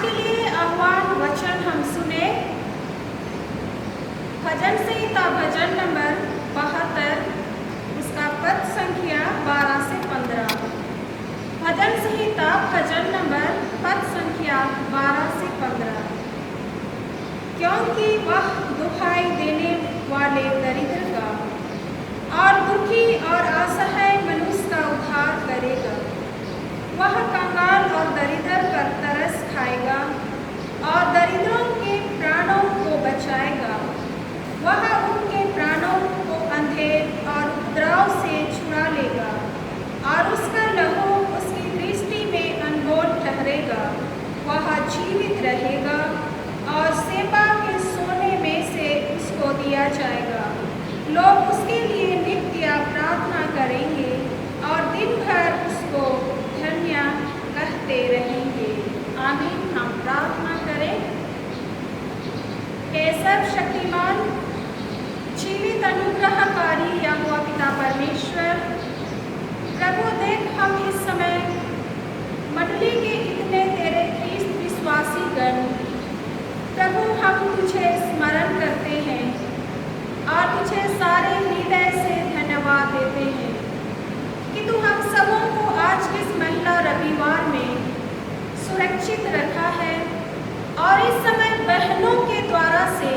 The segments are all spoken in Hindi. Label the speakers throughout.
Speaker 1: के लिए आह्वान वचन हम सुने। भजन संहिता भजन नंबर 72, उसका पद संख्या 12 से 15। भजन संहिता भजन नंबर पद संख्या 12 से 15। क्योंकि वह दुहाई देने वाले दरिद्र का और दुखी और असहाय मनुष्य का उद्धार करेगा। वह कंगाल और दरिद्र पर तरस खाएगा और दरिद्रों के प्राणों को बचाएगा। वह उनके प्राणों को अंधेर और उपद्रव से छुड़ा लेगा और उसका लहू उसकी दृष्टि में अनमोल ठहरेगा। वह जीवित रहेगा और सेबा के सोने में से उसको दिया जाएगा। लोग उसके लिए नित्य प्रार्थना करेंगे और दिन भर उसको धन्य कहते रहेंगे। आमीन। हम प्रार्थना करें। हे सर्वशक्तिमान जीवित अनुग्रहकारी यहोवा पिता परमेश्वर, प्रभु देख हम इस समय मंडली के इतने तेरे ख्रीस्त विश्वासी गण, प्रभु हम तुझे स्मरण करते हैं और तुझे सारे हृदय से धन्यवाद देते हैं कि तू हम सबों को आज के इस महिला रविवार में सुरक्षित रखा है और इस समय बहनों के द्वारा से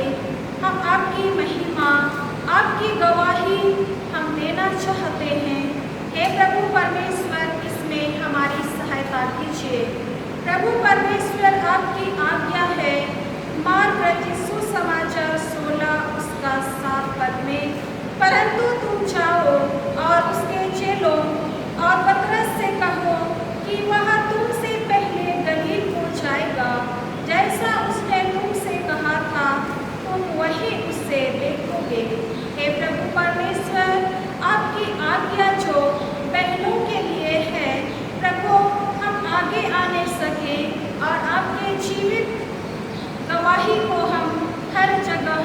Speaker 1: हम आपकी महिमा, आपकी गवाही हम देना चाहते हैं। हे प्रभु परमेश्वर, इसमें हमारी सहायता कीजिए। प्रभु परमेश्वर, आपकी आज्ञा है मार्क सुसमाचार 16 उसका 7 पद में, परंतु तुम जाओ और उसके चेलों और पतरस से कहो कि वह तुमसे पहले गलील को जाएगा। जैसा उसने तुमसे कहा था तुम वही उससे देखोगे। हे प्रभु परमेश्वर, आपकी आज्ञा जो बहनों के लिए है, प्रभु हम आगे आने सके और आपके जीवित गवाही को हम हर जगह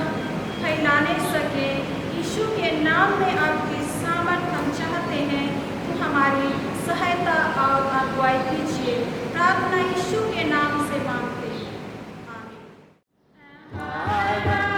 Speaker 1: फैलाने सके। यीशु के नाम में आपकी सामर्थ हम चाहते हैं, तो हमारी सहायता और अगुवाई कीजिए। प्रार्थना यीशु के नाम से मांगते हैं।
Speaker 2: Hi, hi.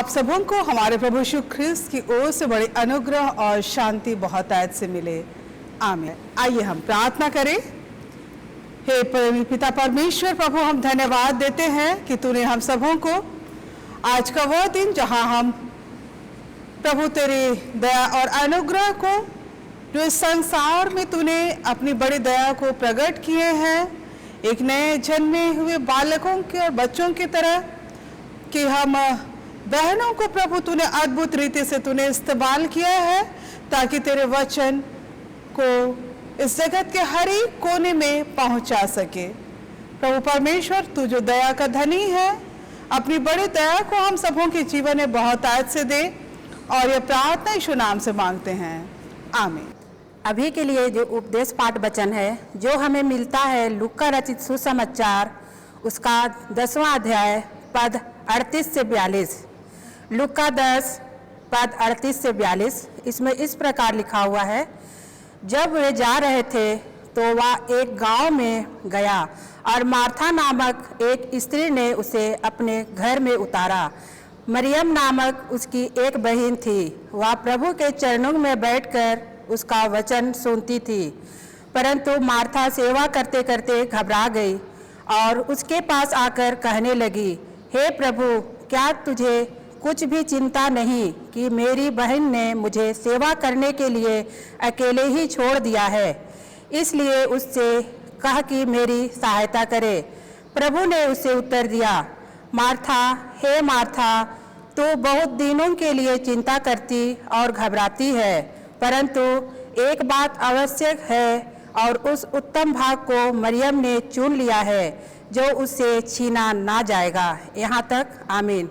Speaker 2: सबों को हमारे प्रभु यीशु ख्रिस्त की ओर से बड़ी अनुग्रह और शांति बहुतायत से मिले, आमीन। आइए हम प्रार्थना करें। हे पिता परमेश्वर प्रभु, हम धन्यवाद देते हैं कि तूने हम सबों को आज का वह दिन जहां हम प्रभु तेरी दया और अनुग्रह को, जो इस संसार में तूने अपनी बड़ी दया को प्रकट किए हैं, एक नए जन्मे हुए बालकों के और बच्चों की तरह, कि हम बहनों को प्रभु तूने अद्भुत रीति से तूने इस्तेमाल किया है ताकि तेरे वचन को इस जगत के हर एक कोने में पहुंचा सके। प्रभु परमेश्वर, तू जो दया का धनी है, अपनी बड़ी दया को हम सबों के जीवन में बहुतायत से दे, और यह प्रार्थना यीशु नाम से मांगते हैं, आमीन।
Speaker 3: अभी के लिए जो उपदेश पाठ वचन है जो हमें मिलता है लूका रचित सुसमाचार उसका 10वां अध्याय पद 38 से 42। लूका 10 पद 38 से 42। इसमें इस प्रकार लिखा हुआ है, जब वे जा रहे थे तो वह एक गांव में गया और मार्था नामक एक स्त्री ने उसे अपने घर में उतारा। मरियम नामक उसकी एक बहन थी, वह प्रभु के चरणों में बैठकर उसका वचन सुनती थी। परंतु मार्था सेवा करते करते घबरा गई और उसके पास आकर कहने लगी, हे प्रभु, क्या तुझे कुछ भी चिंता नहीं कि मेरी बहन ने मुझे सेवा करने के लिए अकेले ही छोड़ दिया है, इसलिए उससे कह कि मेरी सहायता करे। प्रभु ने उसे उत्तर दिया, मार्था, हे मार्था, तू बहुत दिनों के लिए चिंता करती और घबराती है, परंतु एक बात आवश्यक है और उस उत्तम भाग को मरियम ने चुन लिया है जो उससे छीना ना जाएगा। यहाँ तक, आमीन।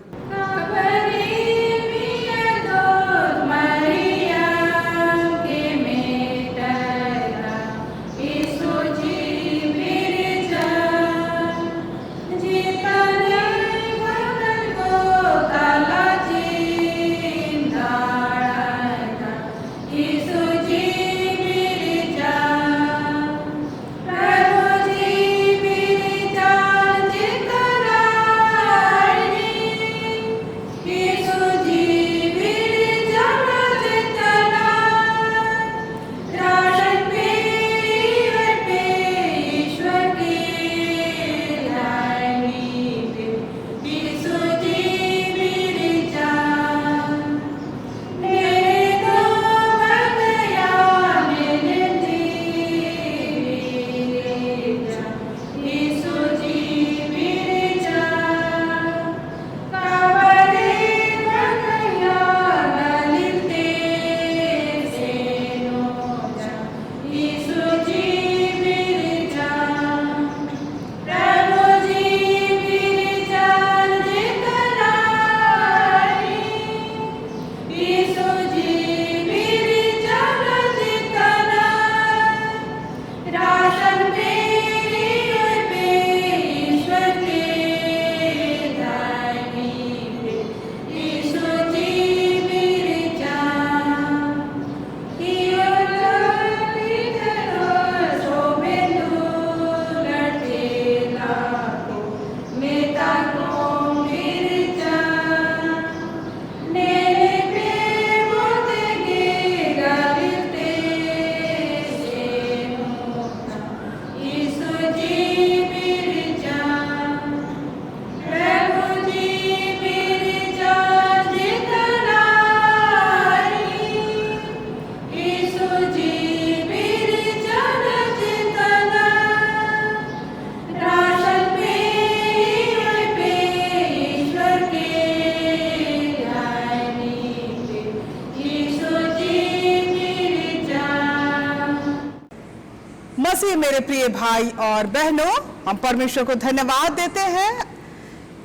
Speaker 2: मसीह मेरे प्रिय भाई और बहनों, हम परमेश्वर को धन्यवाद देते हैं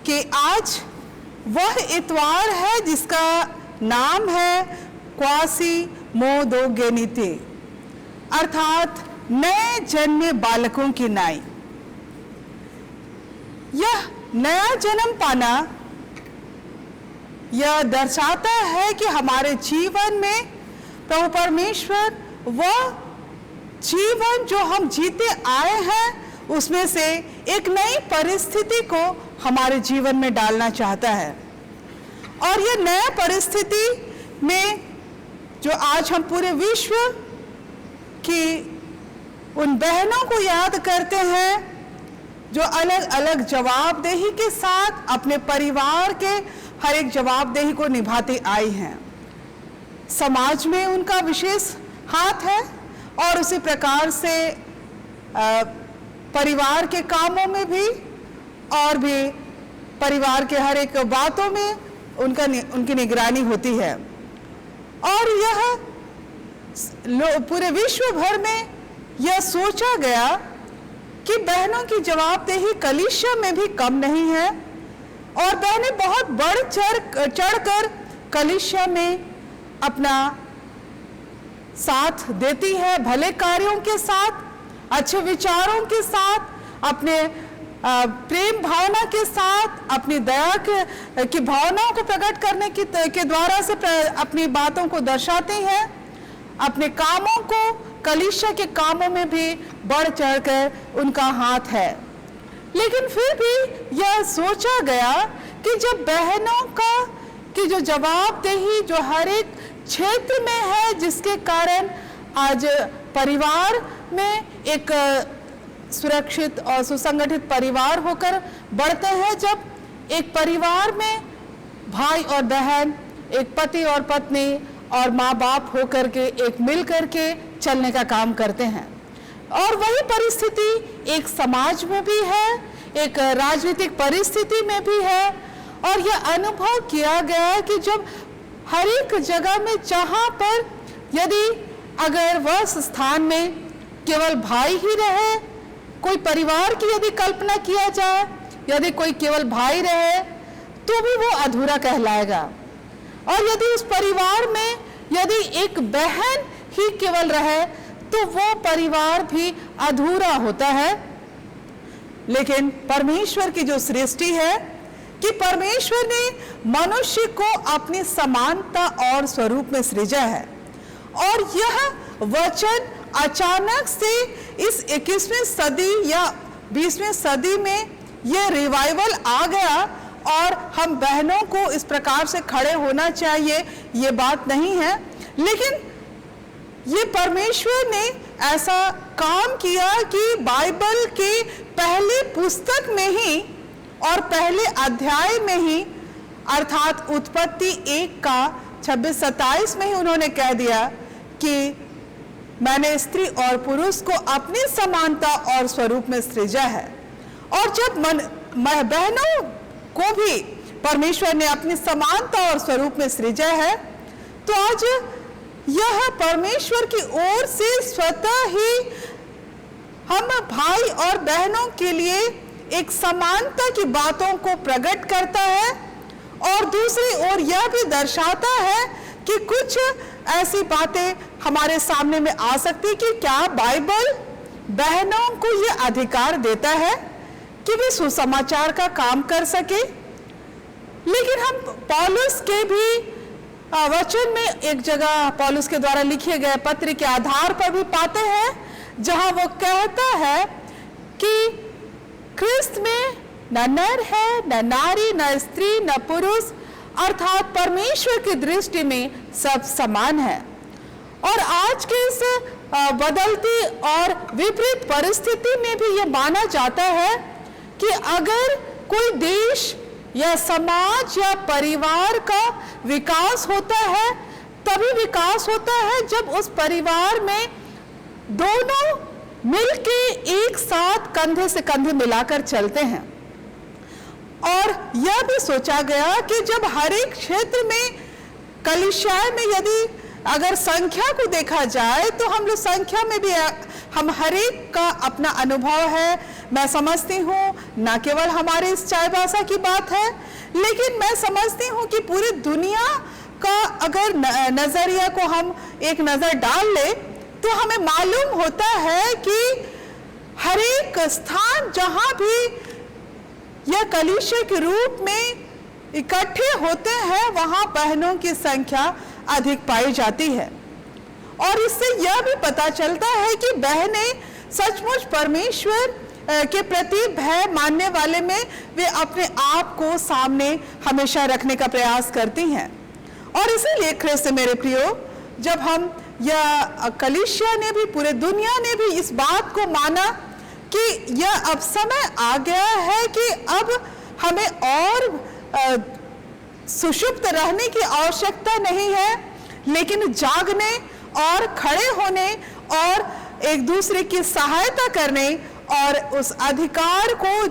Speaker 2: कि आज वह इतवार है जिसका नाम है क्वासी मोदोगेनिते, अर्थात नए जन्मे बालकों की नाई। यह नया जन्म पाना यह दर्शाता है कि हमारे जीवन में प्रभु परमेश्वर वह जीवन जो हम जीते आए हैं उसमें से एक नई परिस्थिति को हमारे जीवन में डालना चाहता है। और ये नया परिस्थिति में जो आज हम पूरे विश्व की उन बहनों को याद करते हैं जो अलग अलग जवाबदेही के साथ अपने परिवार के हर एक जवाबदेही को निभाती आई हैं। समाज में उनका विशेष हाथ है और उसी प्रकार से परिवार के कामों में भी और भी परिवार के हर एक बातों में उनकी निगरानी होती है। और यह पूरे विश्व भर में यह सोचा गया कि बहनों की जवाबदेही कलीसिया में भी कम नहीं है और बहनें बहुत बढ़ चढ़कर कलीसिया में अपना साथ देती है, भले कार्यों के साथ, अच्छे विचारों के साथ, अपने प्रेम भावना के साथ, अपनी दया की भावनाओं को प्रकट करने के द्वारा से अपनी बातों को दर्शाती हैं। अपने कामों को, कलीसिया के कामों में भी बढ़ चढ़कर उनका हाथ है। लेकिन फिर भी यह सोचा गया कि जब बहनों की जो जवाबदेही जो हर एक क्षेत्र में है, जिसके कारण आज परिवार में एक सुरक्षित और सुसंगठित परिवार होकर बढ़ते हैं, जब एक परिवार में भाई और बहन, एक पति और पत्नी और माँ बाप होकर के एक मिल करके चलने का काम करते हैं। और वही परिस्थिति एक समाज में भी है, एक राजनीतिक परिस्थिति में भी है। और यह अनुभव किया गया है कि जब हर एक जगह में, जहाँ पर यदि अगर वह स्थान में केवल भाई ही रहे, कोई परिवार की यदि कल्पना किया जाए, यदि कोई केवल भाई रहे तो भी वो अधूरा कहलाएगा। और यदि उस परिवार में यदि एक बहन ही केवल रहे तो वो परिवार भी अधूरा होता है। लेकिन परमेश्वर की जो सृष्टि है कि परमेश्वर ने मनुष्य को अपनी समानता और स्वरूप में सृजा है, और यह वचन अचानक से इस 21वीं सदी या 20वीं सदी में यह रिवाइवल आ गया और हम बहनों को इस प्रकार से खड़े होना चाहिए, ये बात नहीं है। लेकिन ये परमेश्वर ने ऐसा काम किया कि बाइबल के पहले पुस्तक में ही और पहले अध्याय में ही, अर्थात उत्पत्ति 1 का 26-27 में ही उन्होंने कह दिया कि मैंने स्त्री और पुरुष को अपनी समानता और स्वरूप में सृजा है। और जब बहनों को भी परमेश्वर ने अपनी समानता और स्वरूप में सृजा है, तो आज यह परमेश्वर की ओर से स्वतः ही हम भाई और बहनों के लिए एक समानता की बातों को प्रकट करता है। और दूसरी ओर यह भी दर्शाता है कि कुछ ऐसी बातें हमारे सामने में आ सकती कि क्या बाइबल बहनों को यह अधिकार देता है कि वे सुसमाचार का काम कर सके। लेकिन हम पौलुस के भी वचन में एक जगह पौलुस के द्वारा लिखे गए पत्र के आधार पर भी पाते हैं, जहां वो कहता है कि ख्रिस्त में न नर है, न नारी, न स्त्री, न पुरुष, अर्थात परमेश्वर की दृष्टि में सब समान है। और आज के इस बदलती और विपरीत परिस्थिति में भी यह माना जाता है कि अगर कोई देश या समाज या परिवार का विकास होता है, तभी विकास होता है जब उस परिवार में दोनों मिलके एक साथ कंधे से कंधे मिलाकर चलते हैं। और यह भी सोचा गया कि जब हर एक क्षेत्र में कलीसिया में यदि अगर संख्या को देखा जाए तो हम लोग संख्या में भी हम हर एक का अपना अनुभव है। मैं समझती हूँ न केवल हमारे इस चाईबासा की बात है, लेकिन मैं समझती हूँ कि पूरी दुनिया का अगर नजरिया को हम एक नजर डाल ले तो हमें मालूम होता है कि हर एक स्थान जहाँ भी यह कलीसिया के रूप में इकट्ठे होते हैं वहाँ बहनों की संख्या अधिक पाई जाती है। और इससे यह भी पता चलता है कि बहनें सचमुच परमेश्वर के प्रति भय मानने वाले में वे अपने आप को सामने हमेशा रखने का प्रयास करती हैं। और इसीलिए ख्रिस्त मेरे प्रियो, जब हम या कलीसिया ने भी, पूरे दुनिया ने भी इस बात को माना कि यह अब समय आ गया है कि अब हमें और सुषुप्त रहने की आवश्यकता नहीं है, लेकिन जागने और खड़े होने और एक दूसरे की सहायता करने और उस अधिकार को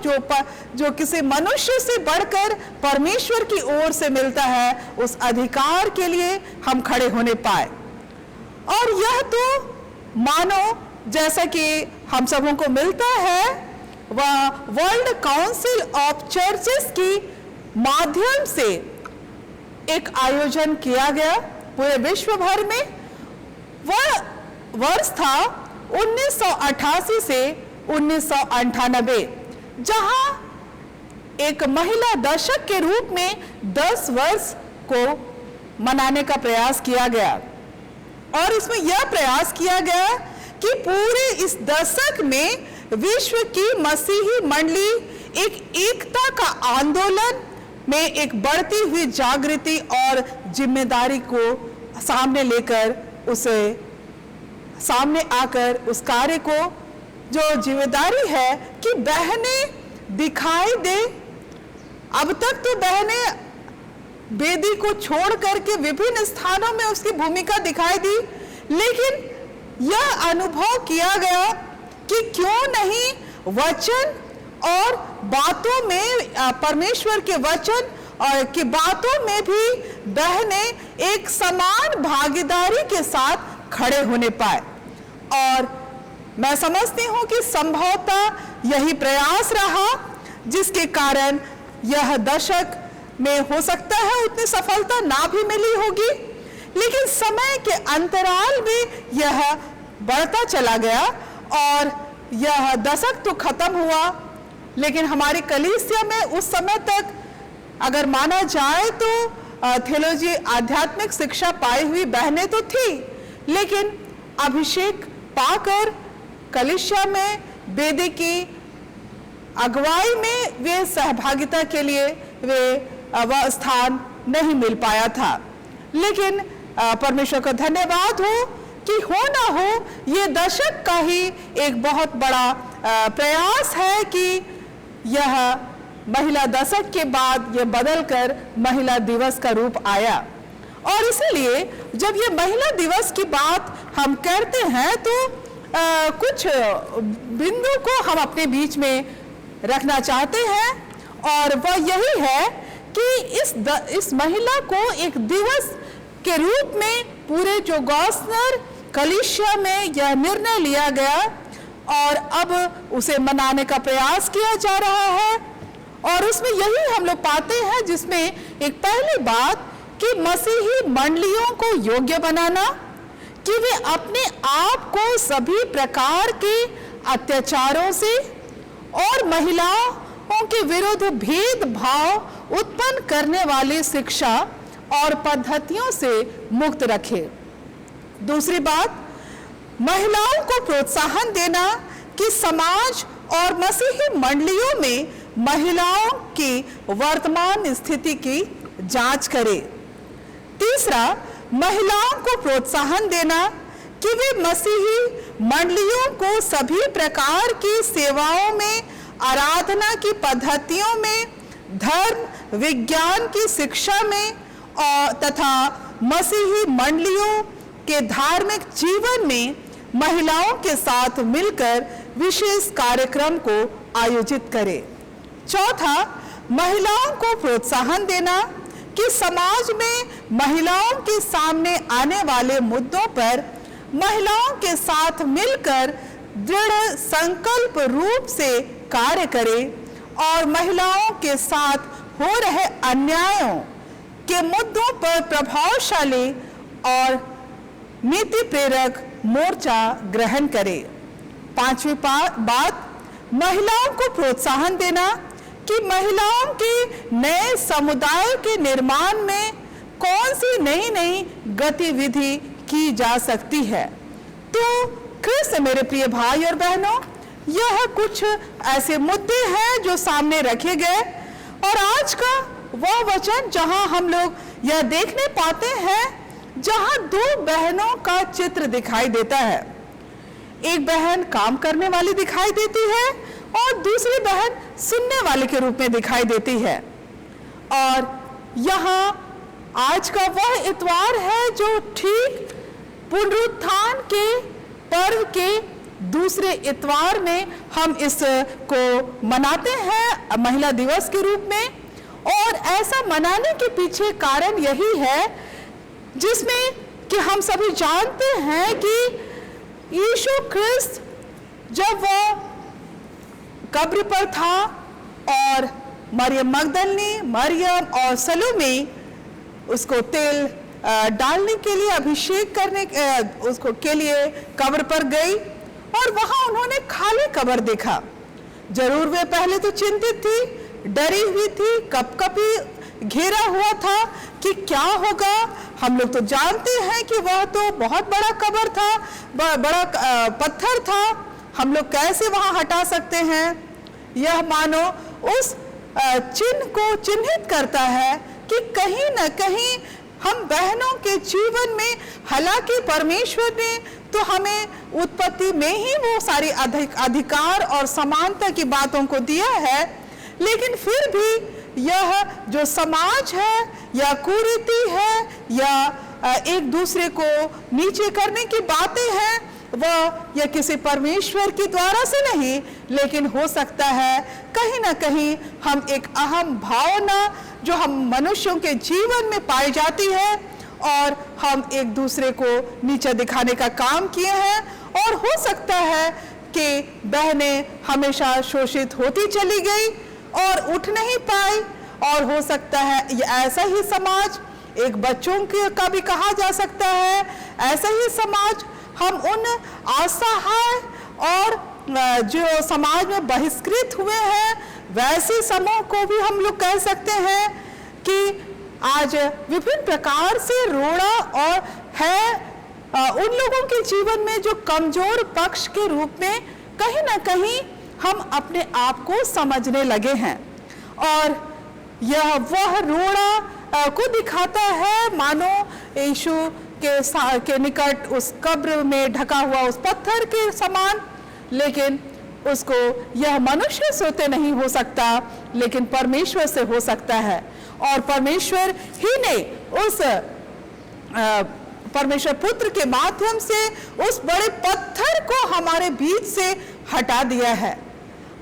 Speaker 2: जो किसी मनुष्य से बढ़कर परमेश्वर की ओर से मिलता है, उस अधिकार के लिए हम खड़े होने पाए। और यह तो मानो जैसा कि हम सबों को मिलता है, वह वर्ल्ड काउंसिल ऑफ चर्चेस की माध्यम से एक आयोजन किया गया पूरे विश्व भर में। वह वर्ष था 1988 से 1998, जहां एक महिला दशक के रूप में 10 वर्ष को मनाने का प्रयास किया गया। और इसमें यह प्रयास किया गया कि पूरे इस दशक में विश्व की मसीही मंडली एक एकता का आंदोलन में एक बढ़ती हुई जागृति और जिम्मेदारी को सामने लेकर, उसे सामने आकर उस कार्य को, जो जिम्मेदारी है कि बहनें दिखाई दे। अब तक तो बहनें वेदी को छोड़ करके विभिन्न स्थानों में उसकी भूमिका दिखाई दी, लेकिन यह अनुभव किया गया कि क्यों नहीं वचन और बातों में, परमेश्वर के वचन और की बातों में भी बहनें एक समान भागीदारी के साथ खड़े होने पाए। और मैं समझती हूं कि संभवतः यही प्रयास रहा जिसके कारण यह दशक में हो सकता है उतनी सफलता ना भी मिली होगी, लेकिन समय के अंतराल में यह बढ़ता चला गया और यह दशक तो खत्म हुआ। लेकिन हमारी कलीसिया में उस समय तक अगर माना जाए तो थियोलॉजी, आध्यात्मिक शिक्षा पाई हुई बहनें तो थी, लेकिन अभिषेक पाकर कलीसिया में वेदी की अगुवाई में वे सहभागिता के लिए वह स्थान नहीं मिल पाया था। लेकिन परमेश्वर का धन्यवाद हो कि हो ना हो, ये दशक का ही एक बहुत बड़ा प्रयास है कि यह महिला दशक के बाद यह बदलकर महिला दिवस का रूप आया। और इसीलिए जब ये महिला दिवस की बात हम करते हैं तो कुछ बिंदु को हम अपने बीच में रखना चाहते हैं, और वह यही है कि इस महिला को एक दिवस के रूप में पूरे जो गॉस्नर कलीसिया में यह निर्णय लिया गया और अब उसे मनाने का प्रयास किया जा रहा है। और उसमें यही हम लोग पाते हैं, जिसमें एक पहली बात कि मसीही मंडलियों को योग्य बनाना कि वे अपने आप को सभी प्रकार के अत्याचारों से और महिलाओं के विरुद्ध भेदभाव उत्पन्न करने वाली शिक्षा और पद्धतियों से मुक्त रखे। दूसरी बात, महिलाओं को प्रोत्साहन देना कि समाज और मसीही मंडलियों में महिलाओं की वर्तमान स्थिति की जांच करे। तीसरा, महिलाओं को प्रोत्साहन देना कि वे मसीही मंडलियों को सभी प्रकार की सेवाओं में, आराधना की पद्धतियों में, धर्म विज्ञान की शिक्षा में और तथा मसीही मंडलियों के धार्मिक जीवन में महिलाओं के साथ मिलकर विशेष कार्यक्रम को आयोजित करें। चौथा, महिलाओं को प्रोत्साहन देना कि समाज में महिलाओं के सामने आने वाले मुद्दों पर महिलाओं के साथ मिलकर दृढ़ संकल्प रूप से कार्य करें और महिलाओं के साथ हो रहे अन्यायों के मुद्दों पर प्रभावशाली और नीति प्रेरक मोर्चा ग्रहण करें। पांचवी बात, महिलाओं को प्रोत्साहन देना कि महिलाओं के नए समुदाय के निर्माण में कौन सी नई नई गतिविधि की जा सकती है। तो ख्रिस्त मेरे प्रिय भाई और बहनों, यह कुछ ऐसे मुद्दे हैं जो सामने रखे गए। और आज का वह वचन जहां हम लोग यह देखने पाते हैं, जहां दो बहनों का चित्र दिखाई देता है। एक बहन काम करने वाली दिखाई देती है और दूसरी बहन सुनने वाले के रूप में दिखाई देती है। और यहाँ आज का वह इतवार है जो ठीक पुनरुत्थान के पर्व के दूसरे इतवार में हम इसको मनाते हैं महिला दिवस के रूप में। और ऐसा मनाने के पीछे कारण यही है, जिसमें कि हम सभी जानते हैं कि यीशु ख्रिस्त जब वह कब्र पर था और मरियम मगदलनी, मरियम और सलोमी उसको तेल डालने के लिए, अभिषेक करने उसको के लिए कब्र पर गई और वहां उन्होंने खाली कब्र देखा। जरूर वे पहले तो चिंतित थी, डरी हुई थी, कपकपी घेरा हुआ था कि क्या होगा। हम लोग तो जानते हैं कि वह तो बहुत बड़ा कब्र था, बड़ा पत्थर था, हम लोग कैसे वहां हटा सकते हैं। यह मानो उस चिन्ह को चिन्हित करता है कि कहीं न कहीं हम बहनों के जीवन में, हालांकि परमेश्वर ने तो हमें उत्पत्ति में ही वो सारी अधिकार और समानता की बातों को दिया है, लेकिन फिर भी यह जो समाज है या कुरीति है या एक दूसरे को नीचे करने की बातें हैं, वह यह किसी परमेश्वर के द्वारा से नहीं, लेकिन हो सकता है कहीं ना कहीं हम एक अहम भावना जो हम मनुष्यों के जीवन में पाई जाती है और हम एक दूसरे को नीचे दिखाने का काम किए हैं। और हो सकता है कि बहनें हमेशा शोषित होती चली गई और उठ नहीं पाई। और हो सकता है ऐसा ही समाज, एक बच्चों का भी कहा जा सकता है, ऐसा ही समाज हम उन असहाय और जो समाज में बहिष्कृत हुए हैं वैसे समूह को भी हम लोग कह सकते हैं कि आज विभिन्न प्रकार से रोड़ा और है उन लोगों के जीवन में जो कमजोर पक्ष के रूप में कहीं ना कहीं हम अपने आप को समझने लगे हैं। और यह वह रोड़ा को दिखाता है मानो यीशु के निकट उस कब्र में ढका हुआ उस पत्थर के समान, लेकिन उसको यह मनुष्य से तो नहीं हो सकता, लेकिन परमेश्वर से हो सकता है। और परमेश्वर ही ने उस परमेश्वर पुत्र के माध्यम से उस बड़े पत्थर को हमारे बीच से हटा दिया है।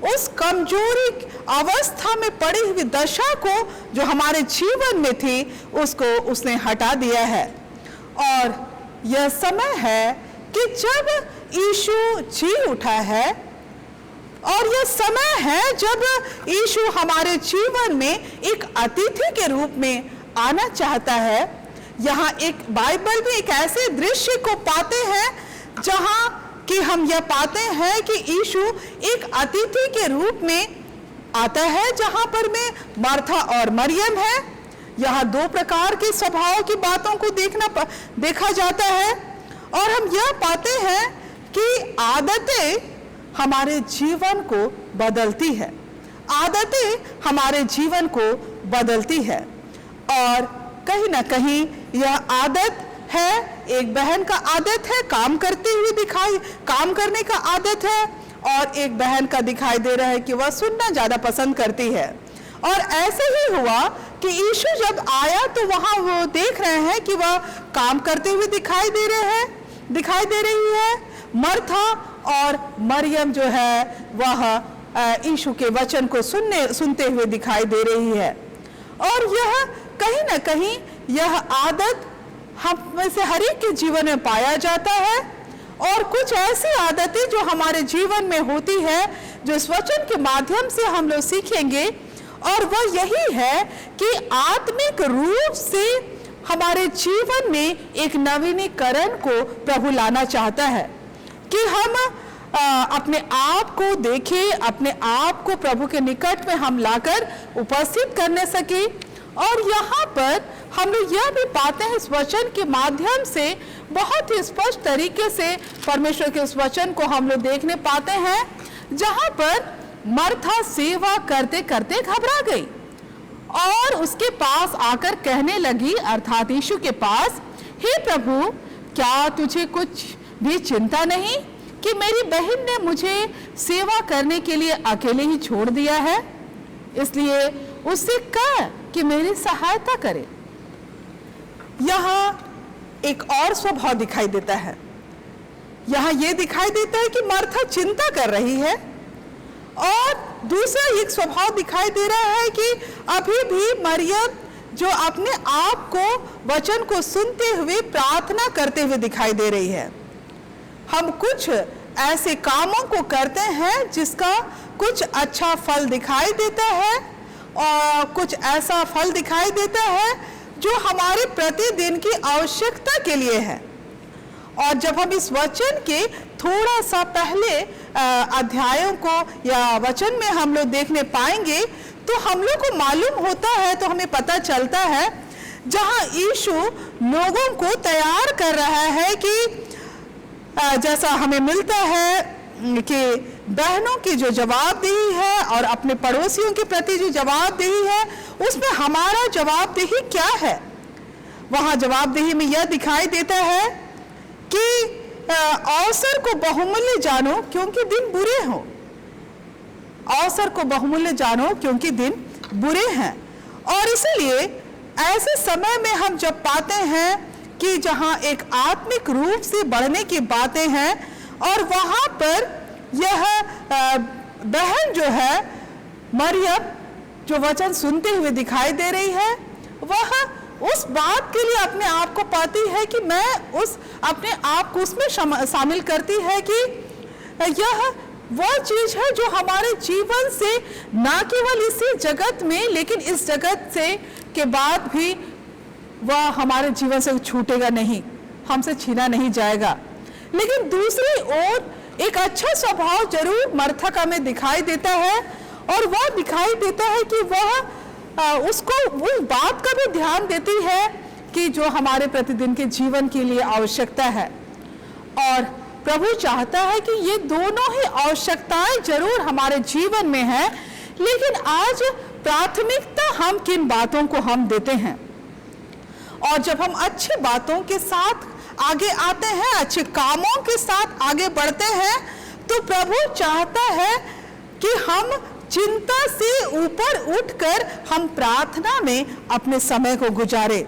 Speaker 2: उस कमजोरी अवस्था में पड़ी हुई दशा को जो हमारे जीवन में थी, उसको उसने हटा दिया है। और यह समय है कि जब यीशु जी उठा है, और यह समय है जब यीशु हमारे जीवन में एक अतिथि के रूप में आना चाहता है। यहाँ एक बाइबल में एक ऐसे दृश्य को पाते हैं जहाँ कि हम यह पाते हैं कि यीशु एक अतिथि के रूप में आता है, जहाँ पर में मार्था और मरियम है। यहाँ दो प्रकार के स्वभाव की बातों को देखा जाता है। और हम यह पाते हैं कि आदतें हमारे जीवन को बदलती है, आदतें हमारे जीवन को बदलती है। और कहीं ना कहीं यह आदत है, एक बहन का आदत है काम करने का आदत है, और एक बहन का दिखाई दे रहा है कि वह सुनना ज्यादा पसंद करती है। और ऐसे ही हुआ कि यीशु जब आया तो वहां वो देख रहे हैं कि वह काम करते हुए दिखाई दे रही है। मार्था और मरियम जो है वह यीशु के वचन को सुनते हुए दिखाई दे रही है। और यह कहीं ना कहीं यह आदत हम में से हर एक के जीवन में पाया जाता है। और कुछ ऐसी आदतें जो हमारे जीवन में होती है, जो इस वचन के माध्यम से हम लोग सीखेंगे, और वह यही है कि आत्मिक रूप से हमारे जीवन में एक नवीनीकरण को प्रभु लाना चाहता है कि हम अपने आप को देखें, अपने आप को प्रभु के निकट में हम लाकर उपस्थित करने सके। और यहाँ पर हम लोग यह भी पाते हैं इस वचन के माध्यम से बहुत ही स्पष्ट तरीके से परमेश्वर के उस वचन को हम लोग देखने पाते हैं जहां पर मर्था सेवा करते करते घबरा गई और उसके पास आकर कहने लगी, अर्थात यीशु के पास, हे प्रभु, क्या तुझे कुछ भी चिंता नहीं कि मेरी बहन ने मुझे सेवा करने के लिए अकेले ही छोड़ दिया है? इसलिए उससे कह कि मेरी सहायता करे। यहाँ एक और स्वभाव दिखाई देता है। यहाँ यह दिखाई देता है कि मर्था चिंता कर रही है, और दूसरा एक स्वभाव दिखाई दे रहा है कि अभी भी मरियम जो अपने आप को वचन को सुनते हुए प्रार्थना करते हुए दिखाई दे रही है। हम कुछ ऐसे कामों को करते हैं जिसका कुछ अच्छा फल दिखाई देता है और कुछ ऐसा फल दिखाई देता है जो हमारे प्रतिदिन की आवश्यकता के लिए है। और जब हम इस वचन के थोड़ा सा पहले अध्यायों को या वचन में हम लोग देखने पाएंगे तो हम लोग को मालूम होता है, तो हमें पता चलता है, जहां यीशु लोगों को तैयार कर रहा है कि जैसा हमें मिलता है कि बहनों की जो जवाबदेही है और अपने पड़ोसियों के प्रति जो जवाबदेही है, उसमें हमारा जवाबदेही क्या है। वहां जवाबदेही में यह दिखाई देता है कि अवसर को बहुमूल्य जानो क्योंकि दिन बुरे हों। अवसर को बहुमूल्य जानो क्योंकि दिन बुरे हैं। और इसलिए ऐसे समय में हम जब पाते हैं कि जहां एक आत्मिक रूप से बढ़ने की बातें हैं और वहां पर यह बहन जो है मरियम जो वचन सुनते हुए दिखाई दे रही है, वह उस बात के लिए अपने आप को पाती है कि मैं उस अपने आप को उसमें शामिल करती है कि यह वह चीज है जो हमारे जीवन से ना केवल इसी जगत में लेकिन इस जगत से के बाद भी वह हमारे जीवन से छूटेगा नहीं, हमसे छीना नहीं जाएगा। लेकिन दूसरी ओर एक अच्छा स्वभाव जरूर मर्था का में दिखाई देता है, और वह दिखाई देता है कि वह उसको उस बात का भी ध्यान देती है कि जो हमारे प्रतिदिन के जीवन के लिए आवश्यकता है। और प्रभु चाहता है कि ये दोनों ही आवश्यकताएं जरूर हमारे जीवन में है, लेकिन आज प्राथमिकता हम किन बातों को हम देते हैं। और जब हम अच्छी बातों के साथ आगे आते हैं, अच्छे कामों के साथ आगे बढ़ते हैं, तो प्रभु चाहता है कि हम चिंता से ऊपर उठकर हम प्रार्थना में अपने समय को गुजारें।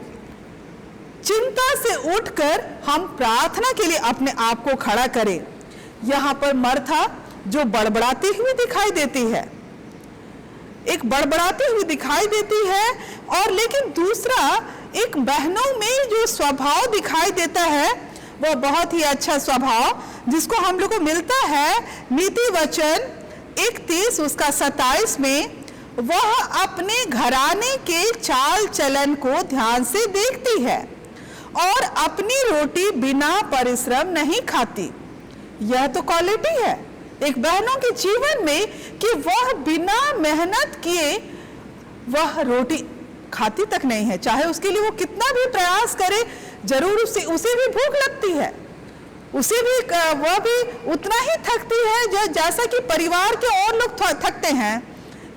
Speaker 2: चिंता से उठकर हम प्रार्थना के लिए अपने आप को खड़ा करें। यहाँ पर मर्था जो बड़बड़ाती हुई दिखाई देती है, एक बड़बड़ाती हुई दिखाई देती है, और लेकिन दूसरा एक बहनों में जो स्वभाव दिखाई देता है वह बहुत ही अच्छा स्वभाव जिसको हम लोग को मिलता है नीति वचन 31 उसका 27 में। वह अपने घराने के चाल चलन को ध्यान से देखती है और अपनी रोटी बिना परिश्रम नहीं खाती। यह तो क्वालिटी है एक बहनों के जीवन में कि वह बिना मेहनत किए वह रोटी खाती तक नहीं है, चाहे उसके लिए वो कितना भी प्रयास करे, जरूर उसे भी भूख लगती है, उसे भी वह भी उतना ही थकती है जैसा कि परिवार के और लोग थकते हैं।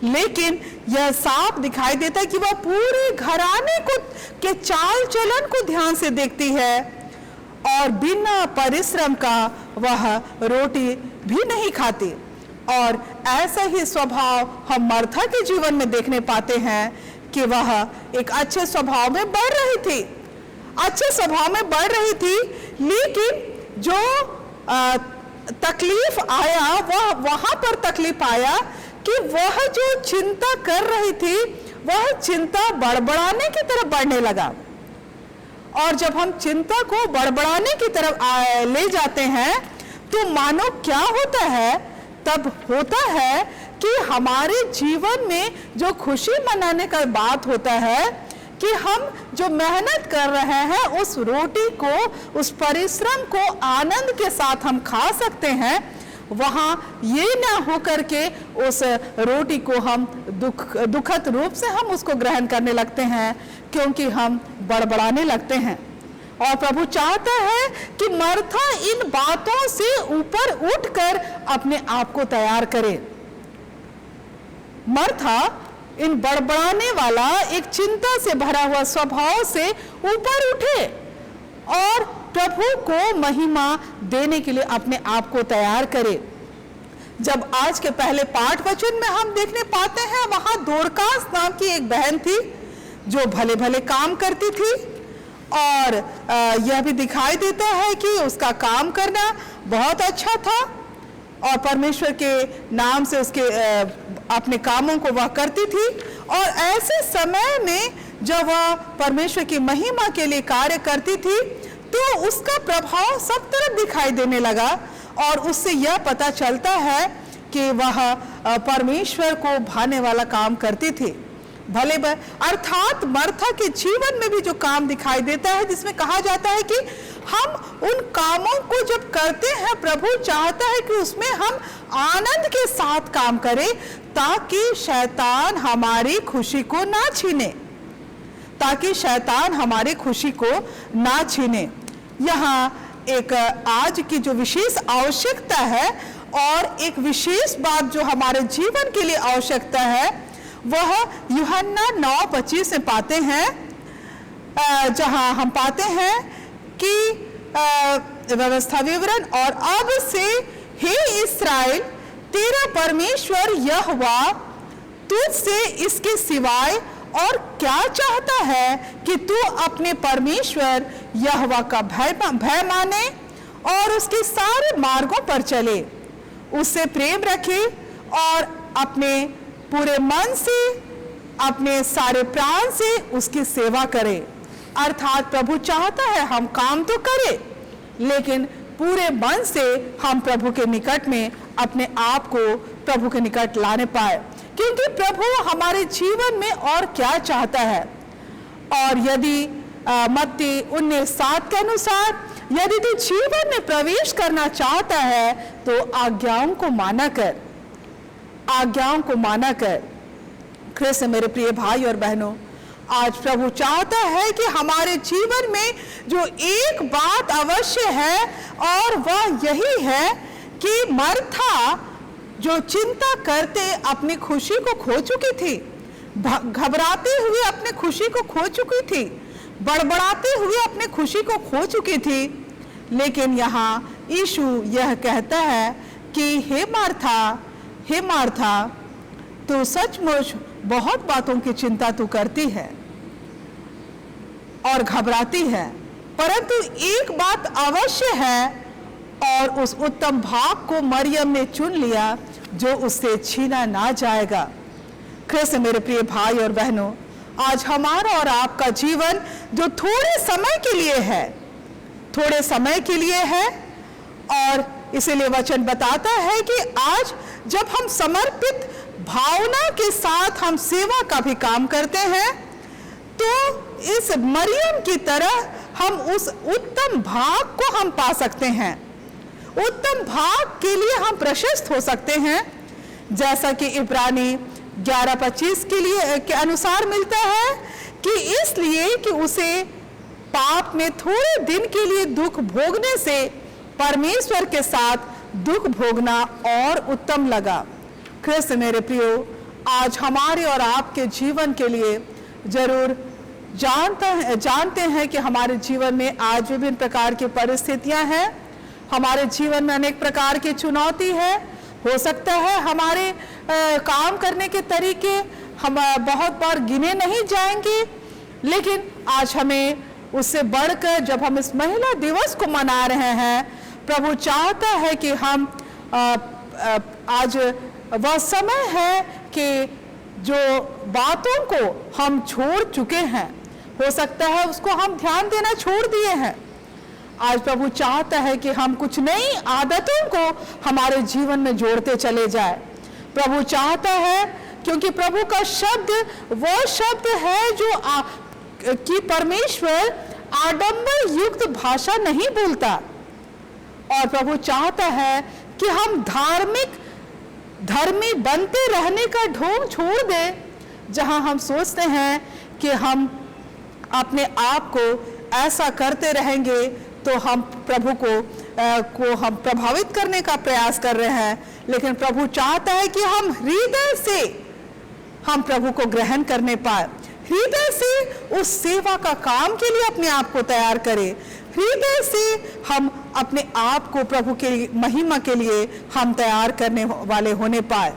Speaker 2: लेकिन यह साफ दिखाई देता है कि वह पूरे घराने को के चाल चलन को ध्यान से देखती है और बिना परिश्रम का वह रोटी भी नहीं खाती। और ऐसा ही स्वभाव हम मर्था के जीवन में देखने पाते हैं कि वह एक अच्छे स्वभाव में बढ़ रही थी, अच्छे स्वभाव में बढ़ रही थी, लेकिन जो तकलीफ आया वह वहां पर तकलीफ आया कि वह जो चिंता कर रही थी वह चिंता बड़बड़ाने की तरफ बढ़ने लगा। और जब हम चिंता को बड़बड़ाने की तरफ ले जाते हैं तो मानो क्या होता है, तब होता है कि हमारे जीवन में जो खुशी मनाने का बात होता है कि हम जो मेहनत कर रहे हैं उस रोटी को, उस परिश्रम को आनंद के साथ हम खा सकते हैं, वहां ये ना हो करके उस रोटी को हम दुखद रूप से हम उसको ग्रहण करने लगते हैं क्योंकि हम बड़बड़ाने लगते हैं। और प्रभु चाहता है कि मार्था इन बातों से ऊपर उठकर अपने आप को तैयार करे। मार्था इन बड़बड़ाने वाला एक चिंता से भरा हुआ स्वभाव से ऊपर उठे और प्रभु को महिमा देने के लिए अपने आप को तैयार करे। जब आज के पहले पाठ वचन में हम देखने पाते हैं, वहां दोरकास नाम की एक बहन थी जो भले भले काम करती थी और यह भी दिखाई देता है कि उसका काम करना बहुत अच्छा था और परमेश्वर के नाम से उसके अपने कामों को वह करती थी। और ऐसे समय में जब वह परमेश्वर की महिमा के लिए कार्य करती थी तो उसका प्रभाव सब तरफ दिखाई देने लगा और उससे यह पता चलता है कि वह परमेश्वर को भाने वाला काम करती थी। भले अर्थात मार्था के जीवन में भी जो काम दिखाई देता है, जिसमें कहा जाता है कि हम उन कामों को जब करते हैं, प्रभु चाहता है कि उसमें हम आनंद के साथ काम करें ताकि शैतान हमारी खुशी को ना छीने, ताकि शैतान हमारी खुशी को ना छीने। यहाँ एक आज की जो विशेष आवश्यकता है और एक विशेष बात जो हमारे जीवन के लिए आवश्यकता है, वह यूहन्ना 9:25 में पाते हैं, जहां हम पाते हैं कि व्यवस्था विवरण, और अब से हे इस्राएल तेरा परमेश्वर यहोवा तुझसे इसके सिवाय और क्या चाहता है कि तू अपने परमेश्वर यहोवा का भय माने और उसके सारे मार्गों पर चले, उससे प्रेम रखे और अपने पूरे मन से, अपने सारे प्राण से उसकी सेवा करे। अर्थात प्रभु चाहता है हम काम तो करें लेकिन पूरे मन से हम प्रभु के निकट में अपने आप को प्रभु के निकट लाने पाए, क्योंकि प्रभु हमारे जीवन में और क्या चाहता है। और यदि मत्ती 19:7 के अनुसार यदि तू जीवन में प्रवेश करना चाहता है तो आज्ञाओं को माना कर, आज्ञाओं को माना कर। ख्रिस्त मेरे प्रिय भाई और बहनों, आज प्रभु चाहता है कि हमारे जीवन में जो एक बात अवश्य है और वह यही है कि मार्था जो चिंता करते अपनी खुशी को खो चुकी थी, घबराते हुए अपने खुशी को खो चुकी थी, बड़बड़ाते हुए अपने खुशी को खो चुकी थी, लेकिन यहाँ यीशु यह कहता है कि हे मार्था तू सचमुच बहुत बातों की चिंता तू करती है और घबराती है, परंतु एक बात अवश्य है और उस उत्तम भाग को मरियम ने चुन लिया जो उससे छीना ना जाएगा। ख्रिस्त मेरे प्रिय भाई और बहनों, आज हमारा और आपका जीवन जो थोड़े समय के लिए है, थोड़े समय के लिए है, और इसीलिए वचन बताता है कि आज जब हम समर्पित भावना के साथ हम सेवा का भी काम करते हैं तो इस मरियम की तरह हम उस उत्तम भाग को हम पा सकते हैं, उत्तम भाग के लिए हम प्रशस्त हो सकते हैं, जैसा कि इब्रानी 11:25 के अनुसार मिलता है कि इसलिए कि उसे पाप में थोड़े दिन के लिए दुख भोगने से परमेश्वर के साथ दुख भोगना और उत्तम लगा। ख्रिस्त मेरे प्रियो, आज हमारे और आपके जीवन के लिए जरूर जानते हैं कि हमारे जीवन में आज विभिन्न प्रकार की परिस्थितियां हैं, हमारे जीवन में अनेक प्रकार की चुनौती है। हो सकता है हमारे काम करने के तरीके हम बहुत बार गिने नहीं जाएंगे, लेकिन आज हमें उससे बढ़कर जब हम इस महिला दिवस को मना रहे हैं, प्रभु चाहता है कि हम आज वह समय है कि जो बातों को हम छोड़ चुके हैं, हो सकता है उसको हम ध्यान देना छोड़ दिए हैं, आज प्रभु चाहता है कि हम कुछ नई आदतों को हमारे जीवन में जोड़ते चले जाए। प्रभु चाहता है, क्योंकि प्रभु का शब्द वह शब्द है जो कि परमेश्वर आडंबर युक्त भाषा नहीं बोलता, और प्रभु चाहता है कि हम धर्मी बनते रहने का ढोंग छोड़ दें, जहां हम सोचते हैं कि हम अपने आप को ऐसा करते रहेंगे तो हम प्रभु को हम प्रभावित करने का प्रयास कर रहे हैं, लेकिन प्रभु चाहता है कि हम हृदय से हम प्रभु को ग्रहण करने पाए, हृदय से उस सेवा का काम के लिए अपने आप को तैयार करें, हृदय से हम अपने आप को प्रभु के महिमा के लिए हम तैयार करने वाले होने पाए।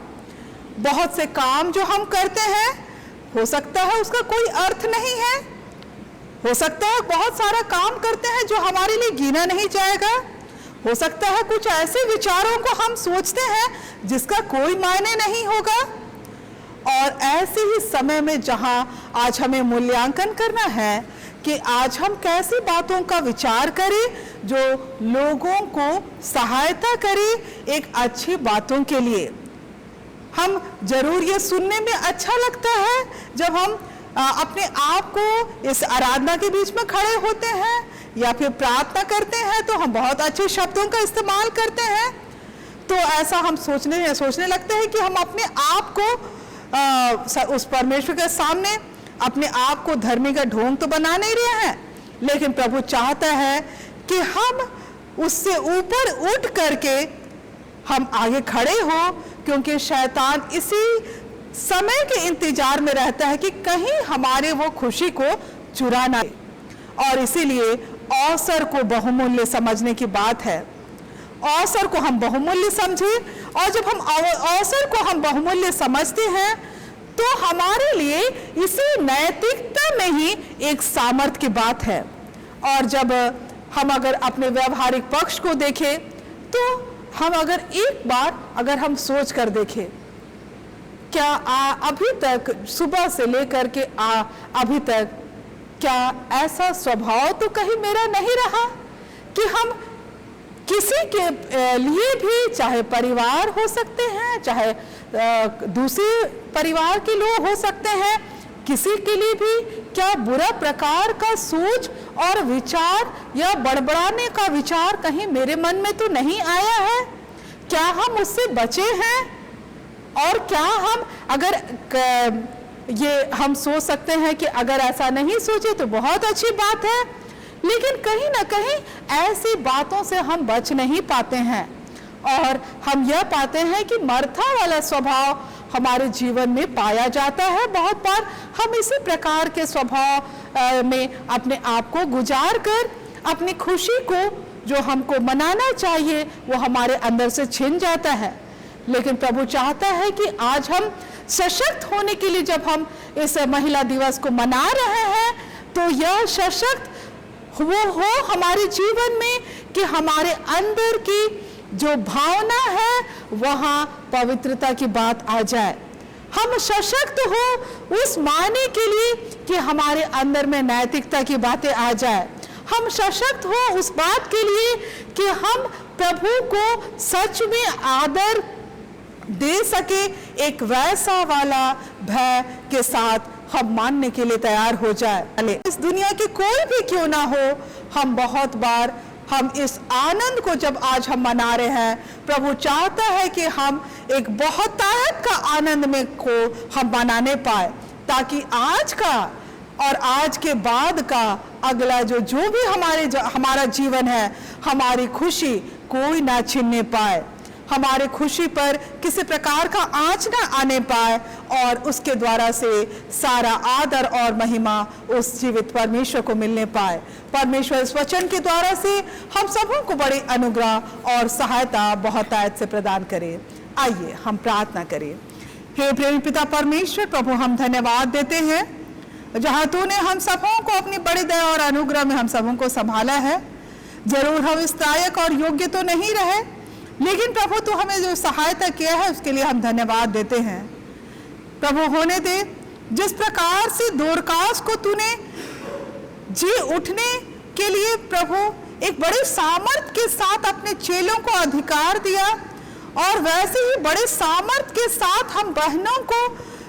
Speaker 2: बहुत से काम जो हम करते हैं, हो सकता है उसका कोई अर्थ नहीं है, हो सकता है बहुत सारा काम करते हैं जो हमारे लिए गिना नहीं जाएगा, हो सकता है कुछ ऐसे विचारों को हम सोचते हैं जिसका कोई मायने नहीं होगा। और ऐसे ही समय में जहां आज हमें मूल्यांकन करना है कि आज हम कैसी बातों का विचार करें जो लोगों को सहायता करे एक अच्छी बातों के लिए। हम जरूर ये सुनने में अच्छा लगता है जब हम अपने आप को इस आराधना के बीच में खड़े होते हैं या फिर प्रार्थना करते हैं तो हम बहुत अच्छे शब्दों का इस्तेमाल करते हैं, तो ऐसा हम सोचने लगते हैं कि हम अपने आप को उस परमेश्वर के सामने अपने आप को धर्मी का ढोंग तो बना नहीं रहे हैं, लेकिन प्रभु चाहता है कि हम उससे ऊपर उठ करके हम आगे खड़े हो, क्योंकि शैतान इसी समय के इंतजार में रहता है कि कहीं हमारे वो खुशी को चुरा ना ले। और इसीलिए अवसर को बहुमूल्य समझने की बात है, अवसर को हम बहुमूल्य समझे, और जब हम अवसर को हम बहुमूल्य समझते हैं तो हमारे लिए इसी नैतिकता में ही एक सामर्थ्य की बात है। और जब हम अगर अपने व्यवहारिक पक्ष को देखें तो हम अगर एक बार अगर हम सोच कर देखें, क्या अभी तक सुबह से लेकर के अभी तक क्या ऐसा स्वभाव तो कहीं मेरा नहीं रहा कि हम किसी के लिए भी, चाहे परिवार हो सकते हैं, चाहे दूसरे परिवार के लोग हो सकते हैं, किसी के लिए भी क्या बुरा प्रकार का सोच और विचार या बड़बड़ाने का विचार कहीं मेरे मन में तो नहीं आया है? क्या हम उससे बचे हैं? और क्या हम अगर ये हम सोच सकते हैं कि अगर ऐसा नहीं सोचे तो बहुत अच्छी बात है, लेकिन कहीं ना कहीं ऐसी बातों से हम बच नहीं पाते हैं और हम यह पाते हैं कि मर्था वाला स्वभाव हमारे जीवन में पाया जाता है। बहुत बार हम इसी प्रकार के स्वभाव में अपने आप को गुजार कर अपनी खुशी को जो हमको मनाना चाहिए वो हमारे अंदर से छिन जाता है। लेकिन प्रभु चाहता है कि आज हम सशक्त होने के लिए जब हम इस महिला दिवस को मना रहे हैं तो यह सशक्त वो हो हमारे जीवन में कि हमारे अंदर की जो भावना है वहाँ पवित्रता की बात आ जाए। हम सशक्त हो उस मायने के लिए कि हमारे अंदर में नैतिकता की बातें आ जाए। हम सशक्त हो उस बात के लिए कि हम प्रभु को सच में आदर दे सके, एक वैसा वाला भय के साथ हम मानने के लिए तैयार हो जाए। इस दुनिया की कोई भी क्यों ना हो, हम बहुत बार हम इस आनंद को जब आज हम मना रहे हैं, प्रभु चाहता है कि हम एक बहुतायत का आनंद में को हम मनाने पाए, ताकि आज का और आज के बाद का अगला जो भी हमारा जीवन है, हमारी खुशी कोई ना छीनने पाए, हमारे खुशी पर किसी प्रकार का आँच ना आने पाए और उसके द्वारा से सारा आदर और महिमा उस जीवित परमेश्वर को मिलने पाए। परमेश्वर इस वचन के द्वारा से हम सबों को बड़ी अनुग्रह और सहायता बहुतायत से प्रदान करे। आइए हम प्रार्थना करें। हे प्रेमी पिता परमेश्वर, प्रभु हम धन्यवाद देते हैं जहाँ तूने हम सबों को अपनी बड़ी दया और अनुग्रह में हम सबों को संभाला है। जरूर हम इस लायक और योग्य तो नहीं रहे, लेकिन प्रभु तू हमें जो सहायता किया है उसके लिए हम धन्यवाद देते हैं। प्रभु होने दे जिस प्रकार से दोरकास को तूने जी उठने के लिए प्रभु एक बड़े सामर्थ के साथ अपने चेलों को अधिकार दिया, और वैसे ही बड़े सामर्थ के साथ हम बहनों को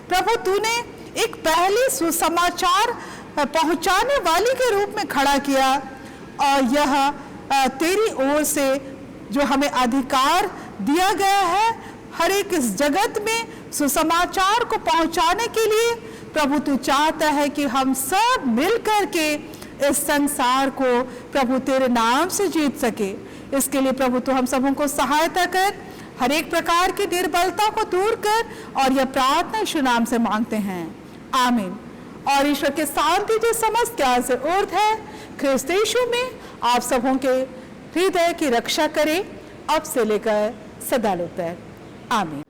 Speaker 2: प्रभु तूने एक पहले सुसमाचार पहुंचाने वाली के रूप में खड़ा किया। और यह तेरी ओर से जो हमें अधिकार दिया गया है हर एक इस जगत में सुसमाचार को पहुंचाने के लिए, प्रभु तू चाहता है कि हम सब मिल कर के इस संसार को प्रभु तेरे नाम से जीत सके। इसके लिए प्रभु तू हम सबों को सहायता कर, हर एक प्रकार की निर्बलता को दूर कर, और यह प्रार्थना यीशु नाम से मांगते हैं, आमीन। और ईश्वर के शांति जो समस्त ज्ञान से ऊर्ध्व है, ख्रिस्त यीशु में आप सबों के हृदय की रक्षा करे, अब से लेकर सदा तक, आमीन।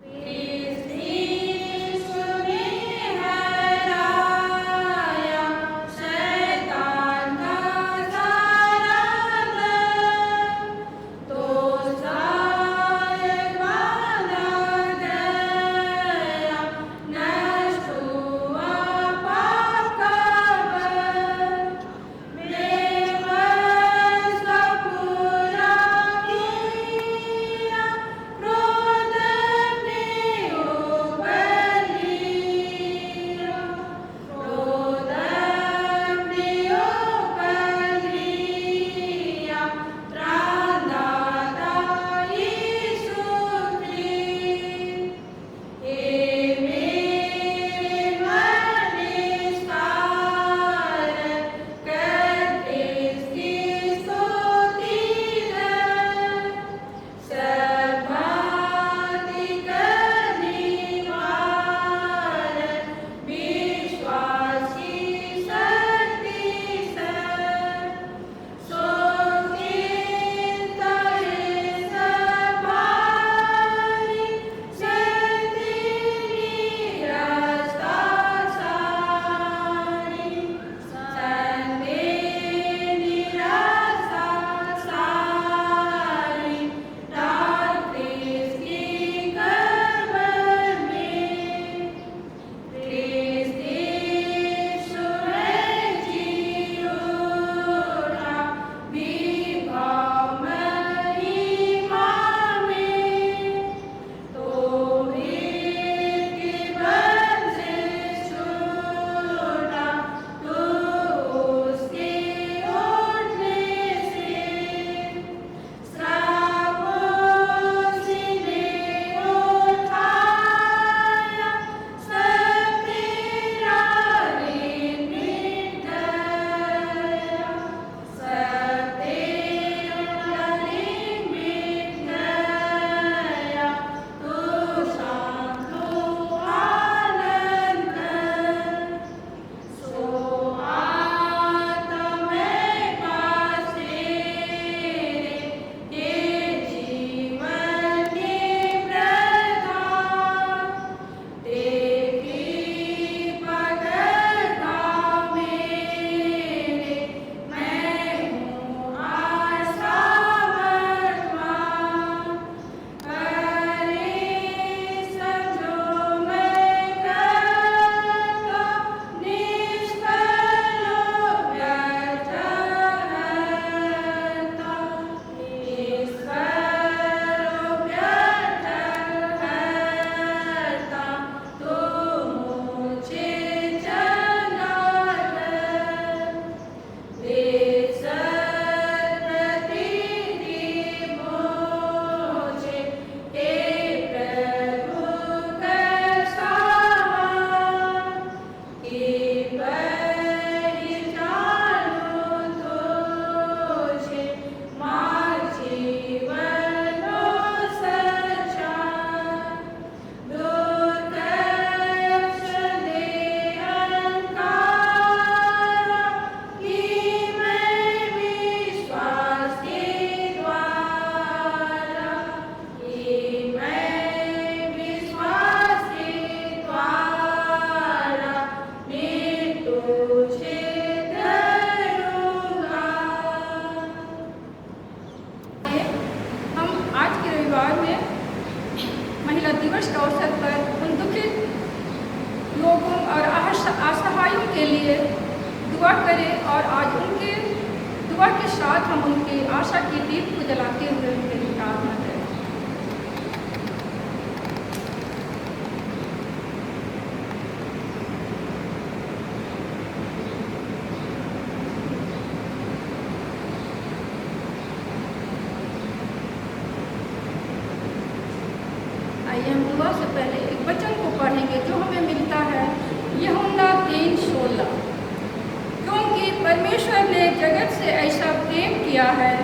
Speaker 1: दिवस के अवसर पर उन दुखित लोगों और असहायों के लिए दुआ करें और आज उनके दुआ के साथ हम उनकी आशा की दीप को जलाते हुए उनके लिए प्रार्थना करें। आइए हम दुआ से पहले एक वचन को पढ़ेंगे जो हमें मिलता है यूहन्ना 3:16, क्योंकि क्योंकि परमेश्वर ने जगत से ऐसा प्रेम किया है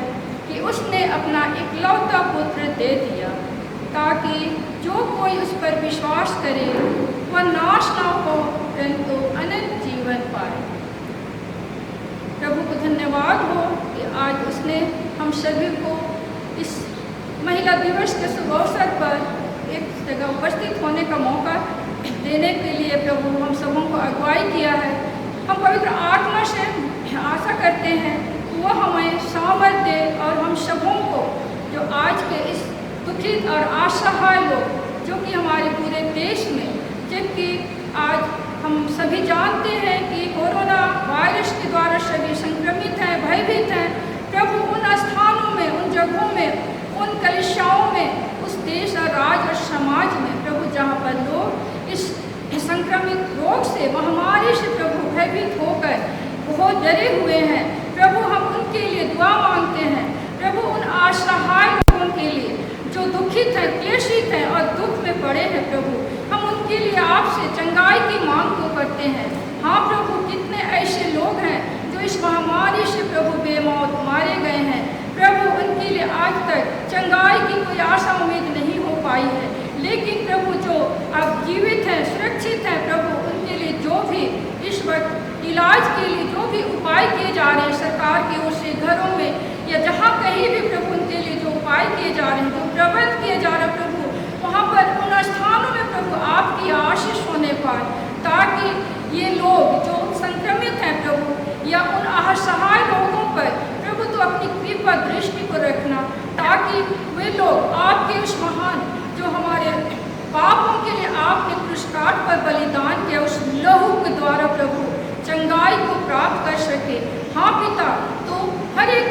Speaker 1: कि उसने अपना इकलौता पुत्र दे दिया, ताकि जो कोई उस पर विश्वास करे वह नाश ना हो परंतु अनंत जीवन पाए। प्रभु को धन्यवाद हो कि आज उसने हम सभी को इस महिला दिवस के शुभ अवसर पर एक जगह उपस्थित होने का मौका देने के लिए प्रभु हम सबों को अगुवाई किया है। हम पवित्र आत्मा से आशा करते हैं कि वह हमें सामर्थ्य दे और हम सबों को जो आज के इस दुखित और असहाय लोग जो कि हमारे पूरे देश में, जबकि आज हम सभी जानते हैं कि कोरोना वायरस के द्वारा सभी संक्रमित हैं, भयभीत हैं, प्रभु उन स्थानों में, उन जगहों में, उन कलिसियाओं में, उस देश और राज्य और समाज में प्रभु जहाँ पर लोग इस संक्रमित रोग से, महामारी से प्रभु भयभीत होकर बहुत डरे हुए हैं, प्रभु हम उनके लिए दुआ मांगते हैं। प्रभु उन असहाय लोगों के लिए जो दुखित हैं, क्लेशित हैं और दुख में पड़े हैं, प्रभु हम उनके लिए आपसे चंगाई की मांग को करते हैं। हाँ प्रभु, कितने ऐसे लोग हैं जो इस महामारी से प्रभु बेमौत मारे गए हैं, प्रभु उनके लिए आज तक चंगाई की कोई आशा उम्मीद नहीं हो पाई है, लेकिन प्रभु जो अब जीवित हैं, सुरक्षित हैं, प्रभु उनके लिए जो भी इस वक्त इलाज के लिए जो भी उपाय किए जा रहे हैं सरकार की ओर से, घरों में या जहाँ कहीं भी प्रभु उनके लिए जो उपाय किए जा रहे हैं, जो प्रबंध किए जा रहे हैं, प्रभु वहाँ पर उन स्थानों में प्रभु आपकी आशीष होने पाए, ताकि ये लोग जो संक्रमित हैं प्रभु या उन असहाय लोगों पर प्रभु तो अपनी कृपा दृष्टि को रखना, ताकि वे लोग आपके उस महान जो हमारे पापों के लिए आपने पुरस्कार पर बलिदान किया उस लहू के द्वारा प्रभु चंगाई को प्राप्त कर सके। हाँ पिता, तो हर एक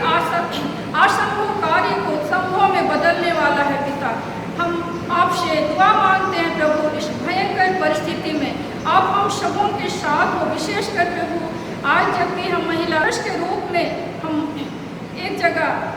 Speaker 1: असंभव कार्य को संभव में बदलने वाला है पिता। हम आपसे दुआ मांगते हैं प्रभु, इस भयंकर परिस्थिति में आप हम सबों के साथ हो, विशेषकर प्रभु आज जबकि हम महिला वर्ष के रूप में हम एक जगह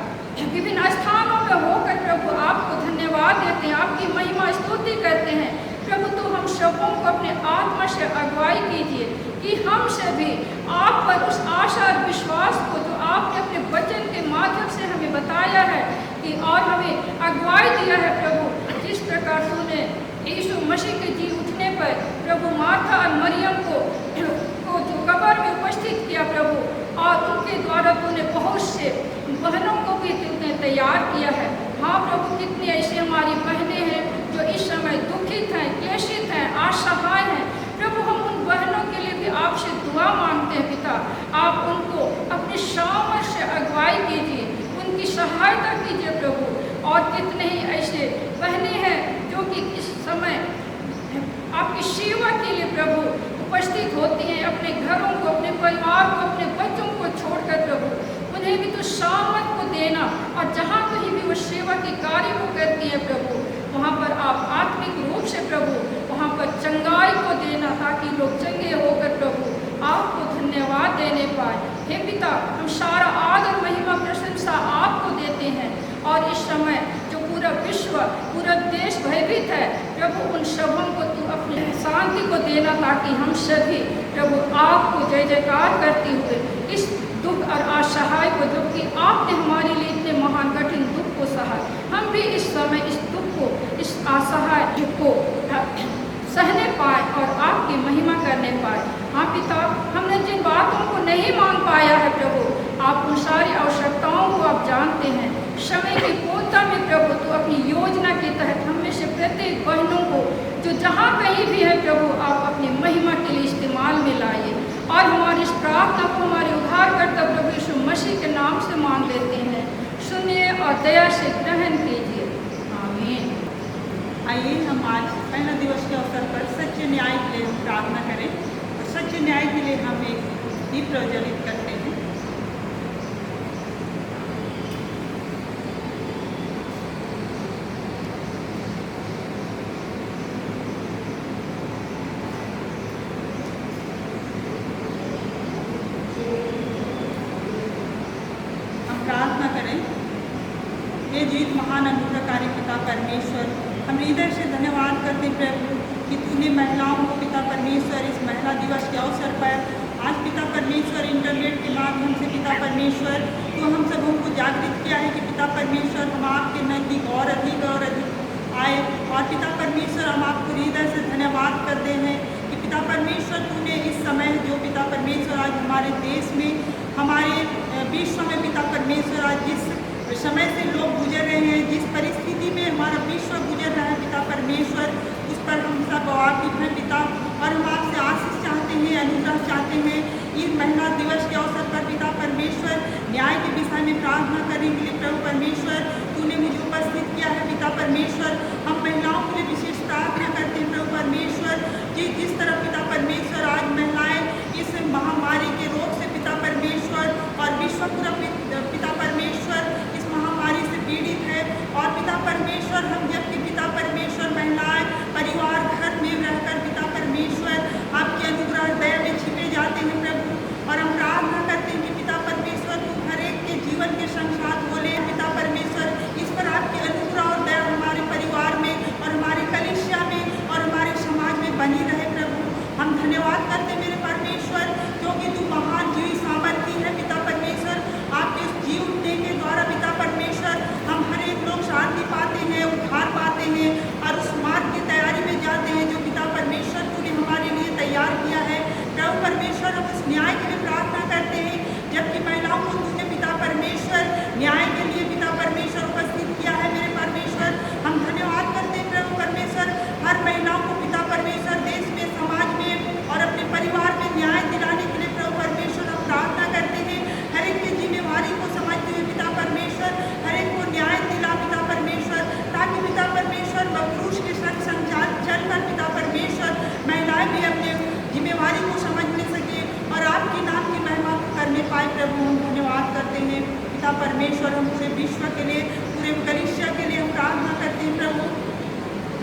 Speaker 1: विभिन्न स्थानों में होकर प्रभु आपको धन्यवाद देते हैं, आपकी महिमा स्तुति करते हैं प्रभु। तो हम सबों को अपने आत्मा से अगुवाई कीजिए कि हम सभी आप पर उस आशा और विश्वास को जो आपने अपने वचन के माध्यम से हमें बताया है कि और हमें अगुवाई दिया है प्रभु, जिस प्रकार तूने यीशु मसीह के जी उठने पर प्रभु मार्था और मरियम को जो कब्र में उपस्थित किया प्रभु, और उनके द्वारा तूने बहुत से बहनों को भी तूने तैयार किया है। हाँ प्रभु, कितनी ऐसी हमारी बहनें हैं जो इस समय दुखित हैं, क्लेशित हैं, असहाय हैं प्रभु। हम उन बहनों के लिए भी आपसे दुआ मांगते हैं पिता, आप उनको अपनी सामर्थ से अगुवाई कीजिए, उनकी सहायता कीजिए प्रभु। और कितने ही ऐसे बहनें हैं जो कि इस समय आपकी सेवा के लिए प्रभु उपस्थित होती हैं, अपने घरों को, अपने परिवार को, अपने बच्चों को छोड़कर प्रभु, उन्हें भी तो सामर्थ को देना, और जहाँ कहीं भी वो सेवा के कार्य को करती है प्रभु, वहाँ पर आप आत्मिक रूप से प्रभु वहाँ पर चंगाई को देना, ताकि लोग चंगे होकर प्रभु आपको धन्यवाद देने पाए। हे पिता, हम सारा आदर महिमा प्रशंसा आपको देते हैं, और इस समय जो पूरा विश्व, पूरा देश भयभीत है प्रभु, उन सबों को तू अपनी शांति को देना, ताकि हम सभी प्रभु आपको जय जयकार करते हुए इस दुख और असहाय को, जो कि आपने हमारे लिए इतने महान कठिन दुख को सहा, हम भी इस समय इस दुख को, इस असहाय दुख को सहने पाए और आपकी महिमा करने पाए। हाँ पिता, हमने जिन बातों को नहीं मांग पाया है प्रभु, आप उन सारी आवश्यकताओं को आप जानते हैं। समय की पूर्णता में प्रभु तो अपनी योजना के तहत हमें से प्रत्येक बहनों को जो जहाँ कहीं भी है प्रभु, आप अपनी महिमा के लिए इस्तेमाल में लाइए, और हमारी इस प्रार्थना को हमारे उद्धारकर्ता प्रभु यीशु मसीह के नाम से मांग लेते हैं। सुनिए और दया से ग्रहण कीजिए, आमीन।
Speaker 4: आइए हम आज महिला दिवस के अवसर पर सच्चे न्याय के लिए प्रार्थना करें, और सच्चे न्याय के लिए हम एक दीप प्रज्वलित करते हैं। हम प्रार्थना करें। हे जीत महान अनुग्रहकारी पिता परमेश्वर, हम हृदय से धन्यवाद करते प्रभु कि तूने महिलाओं को पिता परमेश्वर इस महिला दिवस के अवसर पर आज पिता परमेश्वर इंटरनेट के माध्यम से पिता परमेश्वर तो हम सबों को जागृत किया है कि पिता परमेश्वर हम आपके नज़दीक और अधिक आए। और पिता परमेश्वर हम आपको हृदय से धन्यवाद करते हैं कि पिता परमेश्वर तूने इस समय जो पिता परमेश्वर आज हमारे देश में हमारे विश्व में पिता परमेश्वर आज जिस समय से लोग गुजर रहे हैं, जिस परिस्थिति में हमारा विश्व गुजर रहा है पिता परमेश्वर, उस पर हम सब वाकिफ हैं पिता। और हम आपसे आशीष चाहते हैं, अनुग्रह चाहते हैं। इस महिला दिवस के अवसर पर पिता परमेश्वर न्याय के विषय में प्रार्थना करने के लिए प्रभु परमेश्वर तूने मुझे उपस्थित किया है पिता परमेश्वर। हम महिलाओं के लिए विशेष प्रार्थना करते हैं प्रभु परमेश्वर कि जिस तरह पिता परमेश्वर आज महिलाएं इस महामारी के रोग से पिता परमेश्वर और विश्व पूरा पिता परमेश्वर इस महामारी से पीड़ित है। और पिता परमेश्वर हम जबकि पिता परमेश्वर महिलाएं परिवार घर में रहकर पिता परमेश्वर आपके अनुग्रह दया में छिपे जाते हैं प्रभु। और हम प्रार्थना करते हैं कि पिता परमेश्वर तू हर एक के जीवन के संग साथ बोले पिता परमेश्वर, इस पर आपके अनुग्रह और दया हमारे परिवार में और हमारी कलीसिया में और हमारे समाज में बनी रहे प्रभु। हम धन्यवाद करते हैं मेरे परमेश्वर क्योंकि तू महान जीवी सामर्थी है पिता परमेश्वर। आपके इस जीव उठने के द्वारा पिता परमेश्वर हम हर एक लोग शांति पाते हैं, उद्धार पाते हैं और उस मार्ग की तैयारी में जाते हैं जो पिता परमेश्वर तूने हमारे लिए तैयार किया है प्रभु परमेश्वर। हम उस न्याय के लिए प्रार्थना करते हैं जबकि महिलाओं को तूने पिता परमेश्वर न्याय के लिए पिता परमेश्वर उपस्थित किया है मेरे परमेश्वर। हम धन्यवाद करते हैं प्रभु परमेश्वर हर महिलाओं को पिता परमेश्वर देश में समाज में और अपने परिवार में न्याय दिलाने के लिए प्रभु परमेश्वर हम प्रार्थना करते हैं। हर एक की जिम्मेवारी को समझते हुए पिता परमेश्वर हर एक को न्याय दिला पिता परमेश्वर, ताकि पिता परमेश्वर व पुरुष के संग संचार चलकर पिता परमेश्वर महिलाएं भी अपने जिम्मेवारी को समझने सके और आपके नाम की महिमा करने पाए प्रभु। हम धन्यवाद करते हैं पिता परमेश्वर। हम पूरे विश्व के लिए पूरे कलीसिया के लिए हम प्रार्थना करते हैं प्रभु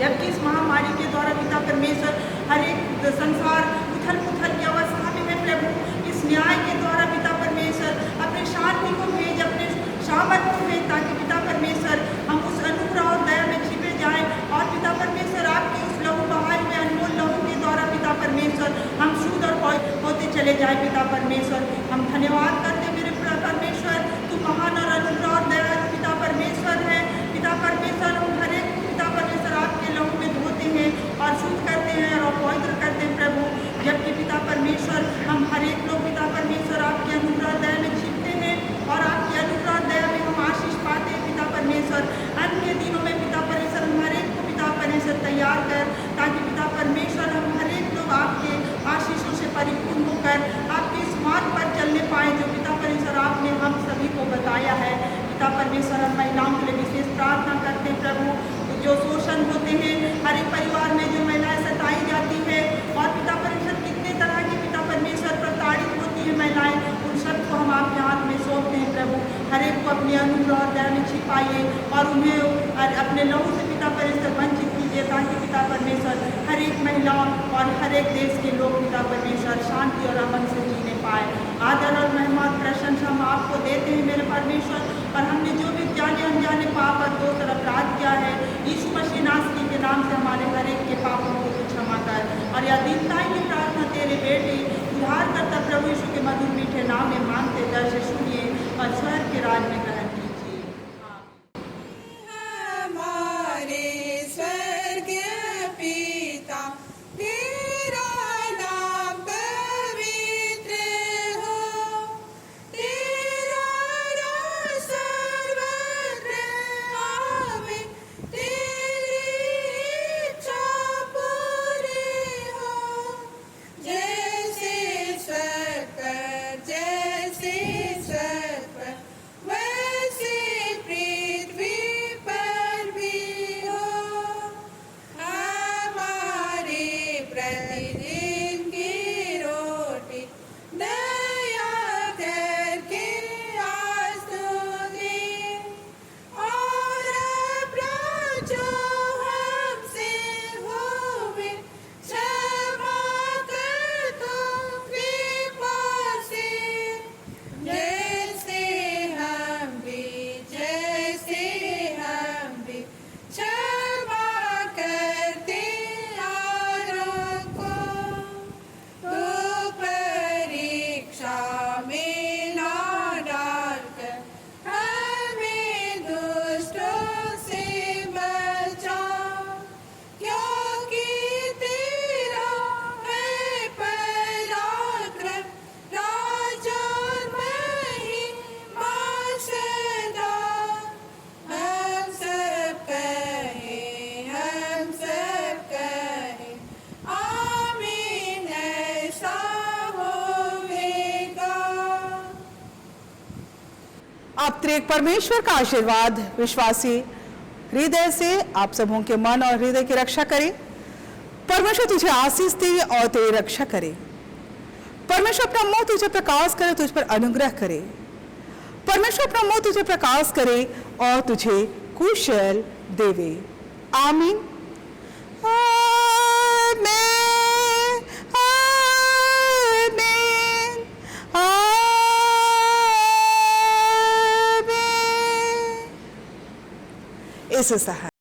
Speaker 4: जबकि इस महामारी के द्वारा पिता परमेश्वर हर एक संसार उथल पुथल की अवस्था में है प्रभु। इस न्याय के द्वारा पिता परमेश्वर अपने शांति को भेज, अपने सामर्थ को भेज, ताकि पिता परमेश्वर हम उस अनुग्रह और दया में छिपे जाएं और पिता परमेश्वर आपके उस लहू बहाए हुए अनमोल लहू के द्वारा पिता परमेश्वर हम शुद्ध और होते चले जाए पिता परमेश्वर। हम धन्यवाद करते मेरे परमेश्वर, तू महान और अनुग्रह और दया पिता परमेश्वर है पिता परमेश्वर। हम हर एक पिता परमेश्वर आपके लहू में धोते हैं और शुद्ध करते हैं और पवित्र करते हैं प्रभु। जबकि पिता परमेश्वर हम हर एक लोग पिता परमेश्वर आपके अनुग्रह दया में छिपते हैं और आपके अनुग्रह दया में हम आशीष पाते हैं पिता परमेश्वर। अंत के दिनों में पिता परमेश्वर हम हर एक को पिता परमेश्वर तैयार कर, ताकि पिता परमेश्वर हम हर एक लोग आपके आशीषों से परिपूर्ण होकर आपके इस मार्ग पर चलने पाए जो पिता परमेश्वर आपने हम सभी को बताया है पिता परमेश्वर। हम महिलाओं के लिए विशेष प्रार्थना करते हैं प्रभु, जो शोषण होते हैं हर एक परिवार में जो महिलाएं सताई जाती है और पिता परमेश्वर कितने तरह की पिता परमेश्वर प्रताड़ित होती है महिलाएं, उन सबको हम आपके हाथ में सौंपते हैं प्रभु। हर एक को अपने अनुग्रह और दया में छिपाइए और उन्हें अपने लहू से पिता परमेश्वर वंचित कीजिए, ताकि पिता परमेश्वर हर एक महिला और हर एक देश के लोग पिता परमेश्वर शांति और अमन से जीने पाए। आदर और महिमा और प्रशंसा हम आपको देते हैं मेरे परमेश्वर। और हमने जो भी जाने अनजाने पाप और दोष और अपराध किया है यीशु मसीह नासरी के नाम से हमारे हर एक के पापों को क्षमा कर। और यह दीनताई की प्रार्थना तेरे बेटे उद्धार करता प्रभु यीशु के मधुर मीठे नाम में मांगते दर से सुनिए और स्वर्ग के राज में ग्रहण कीजिए।
Speaker 5: हमारे स्वर्गीय पिता तेरा नाम पवित्र हो, तेरा राज सर्वत्र आवे, तेरी इच्छा पूरी हो, जैसे स्वर्ग पर जैसे
Speaker 2: अब त्रिएक परमेश्वर का आशीर्वाद विश्वासी हृदय से आप सबों के मन और हृदय की रक्षा करे। परमेश्वर तुझे आशीष दे और तेरी रक्षा करे। परमेश्वर अपना मुंह तुझे प्रकाश करे, तुझ पर अनुग्रह करे। परमेश्वर अपना मुंह तुझे प्रकाश करे और तुझे कुशल देवे। आमीन। आमीन। आमीन। आमीन। इस सहाय